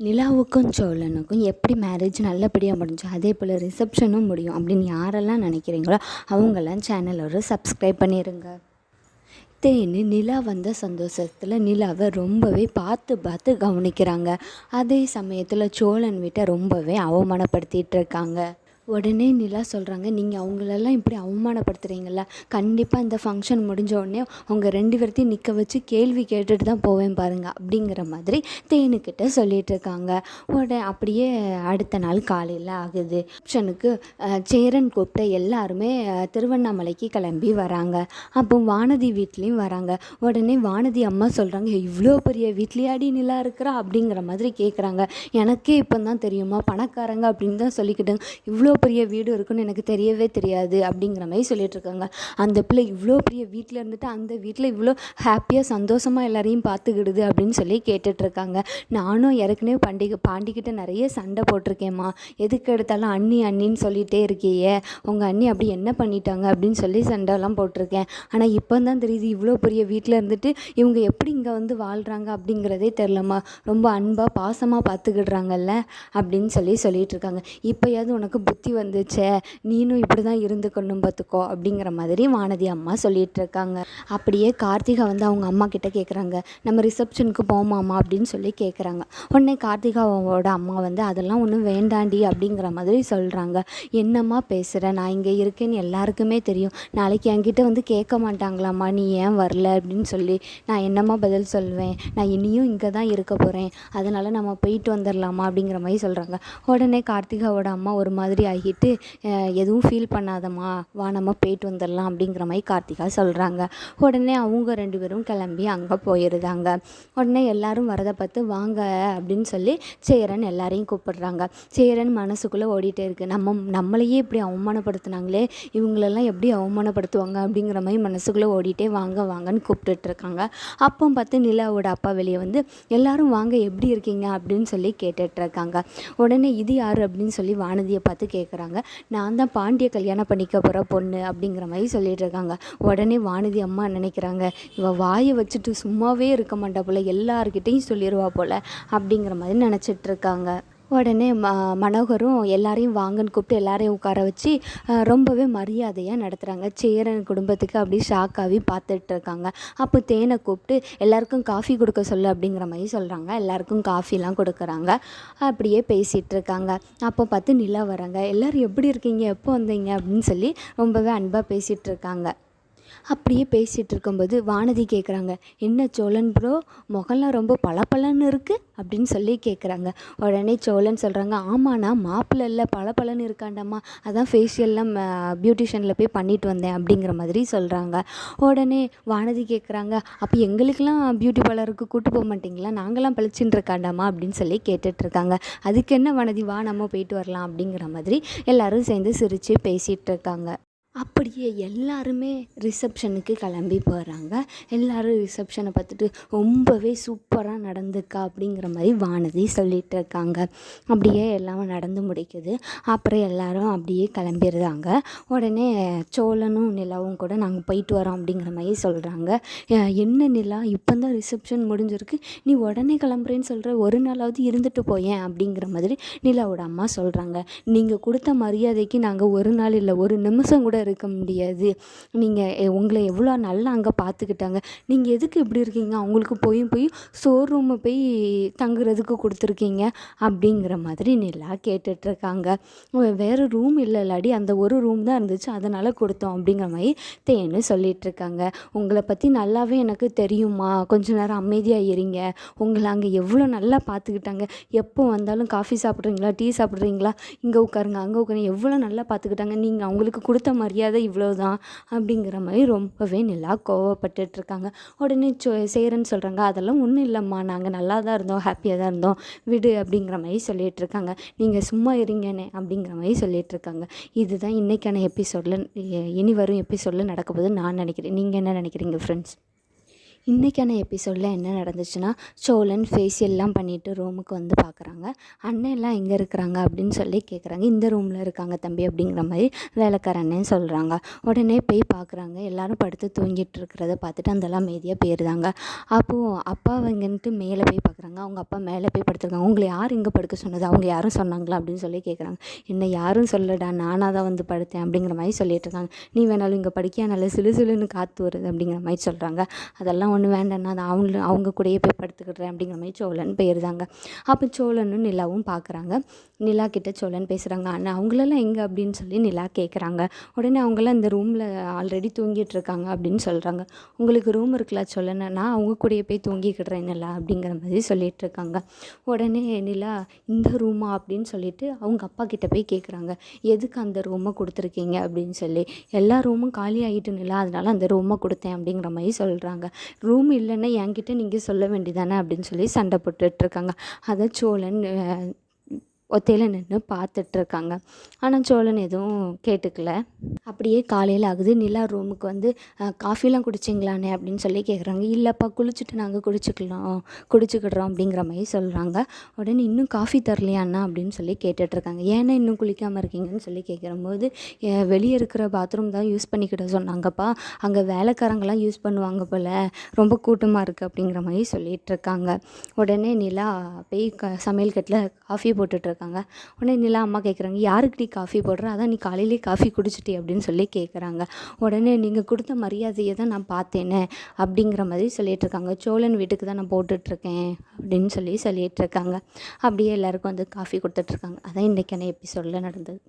நிலாவுக்கும் சோழனுக்கும் எப்படி மேரேஜ் நல்லபடியாக முடிஞ்சோ அதே போல் ரிசப்ஷனும் முடியும் அப்படின்னு யாரெல்லாம் நினைக்கிறீங்களோ அவங்கெல்லாம் சேனலோட சப்ஸ்கிரைப் பண்ணிடுங்க. தேனு நிலா வந்த சந்தோஷத்தில் நிலாவை ரொம்பவே பார்த்து பார்த்து கவனிக்கிறாங்க. அதே சமயத்தில் சோழன் வீட்டை ரொம்பவே அவமானப்படுத்திகிட்டு இருக்காங்க. உடனே நிலா சொல்கிறாங்க, நீங்கள் அவங்களெல்லாம் இப்படி அவமானப்படுத்துகிறீங்கள, கண்டிப்பாக இந்த ஃபங்க்ஷன் முடிஞ்ச உடனே அவங்க 2 பேர்த்தையும் நிற்க வச்சு கேள்வி கேட்டுட்டு தான் போவேன் பாருங்கள் அப்படிங்கிற மாதிரி தேனுக்கிட்ட சொல்லிகிட்ருக்காங்க. அப்படியே அடுத்த நாள் காலையில் ஆகுது. ஃபங்க்ஷனுக்கு சேரன் கூப்பிட்ட எல்லாருமே திருவண்ணாமலைக்கு கிளம்பி வராங்க. அப்போ வானதி வீட்லேயும் வராங்க. உடனே வானதி அம்மா சொல்கிறாங்க, இவ்வளோ பெரிய வீட்லேயாடி நிலா இருக்கிறா அப்படிங்கிற மாதிரி கேட்குறாங்க. எனக்கே இப்போ தான் தெரியுமா, பணக்காரங்க அப்படின்னு தான் சொல்லிக்கிட்டாங்க, இவ்வளோ பெரிய வீடு இருக்குன்னு எனக்கு தெரியவே தெரியாது அப்படிங்கிற மாதிரி சொல்லிட்டு இருக்காங்க. அந்த பிள்ளை இவ்வளோ பெரிய வீட்டில் இருந்துட்டு அந்த வீட்டில் இவ்வளோ ஹாப்பியாக சந்தோஷமாக எல்லாரையும் பார்த்துக்கிடுது அப்படின்னு சொல்லி கேட்டுட்ருக்காங்க. நானும் ஏற்கனவே பாண்டிக்கிட்ட நிறைய சண்டை போட்டிருக்கேம்மா, எதுக்கு எடுத்தாலும் அண்ணி அண்ணின்னு சொல்லிகிட்டே இருக்கியே, உங்கள் அண்ணி அப்படி என்ன பண்ணிட்டாங்க அப்படின்னு சொல்லி சண்டைலாம் போட்டிருக்கேன். ஆனால் இப்போ தான் தெரியுது இவ்வளோ பெரிய வீட்டில் இருந்துட்டு இவங்க எப்படி இங்கே வந்து வாழ்கிறாங்க அப்படிங்கிறதே தெரிலம்மா, ரொம்ப அன்பாக பாசமாக பார்த்துக்கிடுறாங்கல்ல அப்படின்னு சொல்லிட்டு இருக்காங்க. இப்போயாவது உனக்கு புத்தி வந்துச்சே, நீனும் இப்படி தான் இருந்துக்கணும் பார்த்துக்கோ அப்படிங்கிற மாதிரி வானதி அம்மா சொல்லிகிட்டு இருக்காங்க. அப்படியே கார்த்திகா வந்து அவங்க அம்மா கிட்ட கேட்குறாங்க, நம்ம ரிசப்ஷனுக்கு போமாமா அப்படின்னு சொல்லி கேட்குறாங்க. உடனே கார்த்திகாவோட அம்மா வந்து அதெல்லாம் ஒன்றும் வேண்டாண்டி அப்படிங்கிற மாதிரி சொல்கிறாங்க. என்னம்மா பேசுகிற, நான் இங்கே இருக்கேன்னு எல்லாருக்குமே தெரியும், நாளைக்கு என்கிட்ட வந்து கேட்க மாட்டாங்களாம்மா நீ ஏன் வரல அப்படின்னு சொல்லி, நான் என்னம்மா பதில் சொல்வேன், நான் இனியும் இங்கே தான் இருக்க போகிறேன், அதனால் நம்ம போயிட்டு வந்துடலாமா அப்படிங்கிற மாதிரி சொல்கிறாங்க. உடனே கார்த்திகாவோட அம்மா ஒரு மாதிரி ஆகிட்டு, எதுவும் ஃபீல் பண்ணாதம்மா, வா நம்ம போயிட்டு வந்துடலாம் அப்படிங்கிற மாதிரி கார்த்திகா சொல்கிறாங்க. உடனே அவங்க 2 பேரும் கிளம்பி அங்கே போயிடுதாங்க. உடனே எல்லாரும் வரதை பார்த்து வாங்க அப்படின்னு சொல்லி சேரன் எல்லாரையும் கூப்பிடுறாங்க. சேரன் மனசுக்குள்ளே ஓடிட்டே இருக்குது, நம்மளையே இப்படி அவமானப்படுத்தினாங்களே, இவங்களெல்லாம் எப்படி அவமானப்படுத்துவாங்க அப்படிங்கிற மாதிரி மனசுக்குள்ளே ஓடிட்டே வாங்க வாங்கன்னு கூப்பிட்டுட்ருக்காங்க. அப்போ பார்த்து நிலாவோட அப்பா வெளியே வந்து எல்லாரும் வாங்க எப்படி இருக்கீங்க அப்படின்னு சொல்லி கேட்டுட்ருக்காங்க. உடனே இது யார் அப்படின்னு சொல்லி வானதியை பார்த்து கேட்குறாங்க. நான் தான் பாண்டிய கல்யாணம் பண்ணிக்க போகிற பொண்ணு அப்படிங்கிற மாதிரி சொல்லிட்டு இருக்காங்க. உடனே வானதி அம்மா நினைக்கிறாங்க, இவள் வாயை வச்சுட்டு சும்மாவே இருக்க மாட்டா போல், எல்லார்கிட்டையும் சொல்லிடுவா போல் அப்படிங்கிற மாதிரி நினச்சிட்ருக்காங்க. உடனே மனோகரும் எல்லாரையும் வாங்கன்னு கூப்பிட்டு எல்லாரையும் உட்கார வச்சு ரொம்பவே மரியாதையாக நடத்துகிறாங்க. சேரன் குடும்பத்துக்கு அப்படி ஷாக்காகி பார்த்துட்ருக்காங்க. அப்போ தேனை கூப்பிட்டு எல்லாருக்கும் காஃபி கொடுக்க சொல்லு அப்படிங்கிற மாதிரி சொல்கிறாங்க. எல்லாருக்கும் காஃபிலாம் கொடுக்குறாங்க. அப்படியே பேசிகிட்டு இருக்காங்க. அப்போ பார்த்து நிலா வராங்க. எல்லோரும் எப்படி இருக்கீங்க, எப்போ வந்தீங்க அப்படின்னு சொல்லி ரொம்பவே அன்பாக பேசிகிட்டு இருக்காங்க. அப்படியே பேசிகிட்டு இருக்கும்போது வானதி கேட்குறாங்க, என்ன சோழன் ப்ரோ முகம்லாம் ரொம்ப பளபளன்னு இருக்குது அப்படின்னு சொல்லி கேட்குறாங்க. உடனே சோழன் சொல்கிறாங்க, ஆமாண்ணா மாப்பிள்ளை இல்லை பளபளன்னு இருக்காண்டாம்மா, அதான் ஃபேஷியல்லாம் பியூட்டிஷியனில் போய் பண்ணிட்டு வந்தேன் அப்படிங்கிற மாதிரி சொல்கிறாங்க. உடனே வானதி கேட்குறாங்க, அப்போ எங்களுக்கெல்லாம் பியூட்டி பார்லருக்கு கூட்டு போக மாட்டிங்களா, நாங்களாம் பழிச்சுட்டு இருக்காண்டாமா அப்படின்னு சொல்லி கேட்டுட்ருக்காங்க. அதுக்கு என்ன வானதி, வா நம்ம போயிட்டு வரலாம் அப்படிங்கிற மாதிரி எல்லோரும் சேர்ந்து சிரித்து பேசிகிட்டு இருக்காங்க. அப்படியே எல்லாருமே ரிசப்ஷனுக்கு கிளம்பி போகிறாங்க. எல்லோரும் ரிசப்ஷனை பார்த்துட்டு ரொம்பவே சூப்பராக நடந்துக்கா அப்படிங்கிற மாதிரி வானதி சொல்லிகிட்டு இருக்காங்க. அப்படியே எல்லாம் நடந்து முடிக்குது. அப்புறம் எல்லோரும் அப்படியே கிளம்பிடுறாங்க. உடனே சோழனும் நிலாவும் கூட நாங்கள் போயிட்டு வரோம் அப்படிங்கிற மாதிரி சொல்கிறாங்க. என்ன நிலா, இப்போ தான் ரிசப்ஷன் முடிஞ்சிருக்கு, நீ உடனே கிளம்புறேன்னு சொல்கிற, ஒரு நாளாவது இருந்துட்டு போயேன் அப்படிங்கிற மாதிரி நிலாவோட அம்மா சொல்கிறாங்க. நீங்கள் கொடுத்த மரியாதைக்கு நாங்கள் ஒரு நாள் இல்லை ஒரு நிமிஷம் கூட இருக்க முடியாது. நீங்கள் உங்களை எவ்வளோ நல்லா அங்கே பார்த்துக்கிட்டாங்க, நீங்கள் எதுக்கு இப்படி இருக்கீங்க, அவங்களுக்கு போய் ஸ்டோர் ரூமை போய் தங்குறதுக்கு கொடுத்துருக்கீங்க அப்படிங்கிற மாதிரி நிலா கேட்டுட்ருக்காங்க. வேறு ரூம் இல்லைல்லாடி, அந்த ஒரு ரூம் தான் இருந்துச்சு அதனால் கொடுத்தோம் அப்படிங்கிற மாதிரி தேன்னு சொல்லிகிட்ருக்காங்க. உங்களை பற்றி நல்லாவே எனக்கு தெரியுமா, கொஞ்ச நேரம் அமைதியாக இருங்க, உங்களை அங்கே எவ்வளோ நல்லா பார்த்துக்கிட்டாங்க, எப்போ வந்தாலும் காஃபி சாப்பிட்றீங்களா, டீ சாப்பிட்றீங்களா, இங்கே உட்காருங்க அங்கே உட்காருங்க, எவ்வளோ நல்லா பார்த்துக்கிட்டாங்க, நீங்கள் அவங்களுக்கு கொடுத்த மரியாதை இவ்வளோதான் அப்படிங்கிற மாதிரி ரொம்பவே நிலா கோவப்பட்டுட்ருக்காங்க. உடனே சேரன் சொல்கிறாங்க, அதெல்லாம் ஒன்றும் இல்லைம்மா, நாங்கள் நல்லா தான் இருந்தோம், ஹாப்பியாக தான் இருந்தோம், விடு அப்படிங்கிற மாதிரி சொல்லிகிட்ருக்காங்க. நீங்கள் சும்மா இருங்கண்ணே அப்படிங்கிற மாதிரி சொல்லிகிட்ருக்காங்க. இதுதான் இன்றைக்கான எபிசோடில், இனி வரும் எபிசோடில் நடக்க போகுதுன்னு நான் நினைக்கிறேன். நீங்கள் என்ன நினைக்கிறீங்க ஃப்ரெண்ட்ஸ்? இன்றைக்கான எபிசோடில் என்ன நடந்துச்சுன்னா, சோழன் ஃபேஷியல்லாம் பண்ணிவிட்டு ரூமுக்கு வந்து பார்க்குறாங்க. அண்ணன் எல்லாம் எங்கே இருக்கிறாங்க அப்படின்னு சொல்லி கேட்குறாங்க. இந்த ரூமில் இருக்காங்க தம்பி அப்படிங்கிற மாதிரி வேலைக்கார அண்ணன் சொல்கிறாங்க. உடனே போய் பார்க்குறாங்க. எல்லோரும் படுத்து தூங்கிட்டு இருக்கிறத பார்த்துட்டு அந்தெல்லாம் அமைதியாக போயிருந்தாங்க. அப்போது அப்பா வந்துட்டு மேலே போய் பார்க்குறாங்க. அவங்க அப்பா மேலே போய் படுத்துருக்காங்க. உங்களை யார் இங்கே படுக்க சொன்னது, அவங்க யாரும் சொன்னாங்களா அப்படின்னு சொல்லி கேட்குறாங்க. என்ன யாரும் சொல்லடா, நானாக தான் வந்து படுத்தேன் அப்படிங்கிற மாதிரி சொல்லிட்டு இருக்காங்க. நீ வேணாலும் இங்கே படிக்க நல்லா சிலு சிலுன்னு காற்று வருது அப்படிங்கிற மாதிரி சொல்கிறாங்க. அதெல்லாம் ஒன்று வேண்டாம்னா அது அவங்க கூடயே போய் படுத்துக்கிடுறேன் அப்படிங்கிற மாதிரி சோழன் போயிருந்தாங்க. அப்போ சோழனும் நிலாவும் பார்க்குறாங்க. நிலா கிட்ட சோழன் பேசுகிறாங்க. அண்ணா அவங்களெல்லாம் எங்கே அப்படின்னு சொல்லி நிலா கேட்குறாங்க. உடனே அவங்களாம் இந்த ரூமில் ஆல்ரெடி தூங்கிட்டு இருக்காங்க அப்படின்னு சொல்கிறாங்க. உங்களுக்கு ரூம் இருக்குல்ல சோழன், நான் அவங்க கூடயே போய் தூங்கிக்கிடுறேன் நிலா அப்படிங்கிற மாதிரி சொல்லிட்டு இருக்காங்க. உடனே நிலா இந்த ரூமா அப்படின்னு சொல்லிட்டு அவங்க அப்பா கிட்ட போய் கேட்குறாங்க. எதுக்கு அந்த ரூமை கொடுத்துருக்கீங்க அப்படின்னு சொல்லி. எல்லா ரூமும் காலி ஆகிட்டு நிலா, அதனால அந்த ரூமை கொடுத்தேன் அப்படிங்கிற மாதிரி சொல்கிறாங்க. ரூம் இல்லைன்னா என்கிட்ட நீங்கள் சொல்ல வேண்டியதானே அப்படின்னு சொல்லி சண்டை போட்டுட்ருக்காங்க. அதை சோழன் ஒத்தையில் நின்று பார்த்துட்ருக்காங்க. ஆனால் சோழன் எதுவும் கேட்டுக்கல. அப்படியே காலையில் ஆகுது. நிலா ரூமுக்கு வந்து காஃபிலாம் குடிச்சிங்களானே அப்படின்னு சொல்லி கேட்குறாங்க. இல்லைப்பா, குளிச்சுட்டு நாங்கள் குடிச்சுக்கிடுறோம் அப்படிங்கிற மாதிரி சொல்கிறாங்க. உடனே இன்னும் காஃபி தரலையாண்ணா அப்படின்னு சொல்லி கேட்டுட்ருக்காங்க. ஏன்னா இன்னும் குளிக்காமல் இருக்கீங்கன்னு சொல்லி கேட்குறம்போது, வெளியே இருக்கிற பாத்ரூம் தான் யூஸ் பண்ணிக்கிட சொன்னாங்கப்பா, அங்கே வேலைக்காரங்களாம் யூஸ் பண்ணுவாங்க போல், ரொம்ப கூட்டமாக இருக்குது அப்படிங்கிற மாதிரி சொல்லிகிட்ருக்காங்க. உடனே நிலா போய் சமையல் கட்டில் காஃபி போட்டுட்ருக்காங்க. உடனே நிலா அம்மா கேட்குறாங்க, யாருக்கிட்டே காஃபி போடுற, அதான் நீ காலையிலே காஃபி குடிச்சிட்டே அப்படின்னு சொல்லி கேட்குறாங்க. உடனே நீங்கள் கொடுத்த மரியாதையை தான் நான் பார்த்தேனே அப்படிங்கிற மாதிரி சொல்லிகிட்ருக்காங்க. சோழன் வீட்டுக்கு தான் நான் போட்டுட்ருக்கேன் அப்படின்னு சொல்லிகிட்ருக்காங்க. அப்படியே எல்லாேருக்கும் வந்து காஃபி கொடுத்துட்ருக்காங்க. அதான் இன்றைக்கான எபிசோடில் நடந்தது.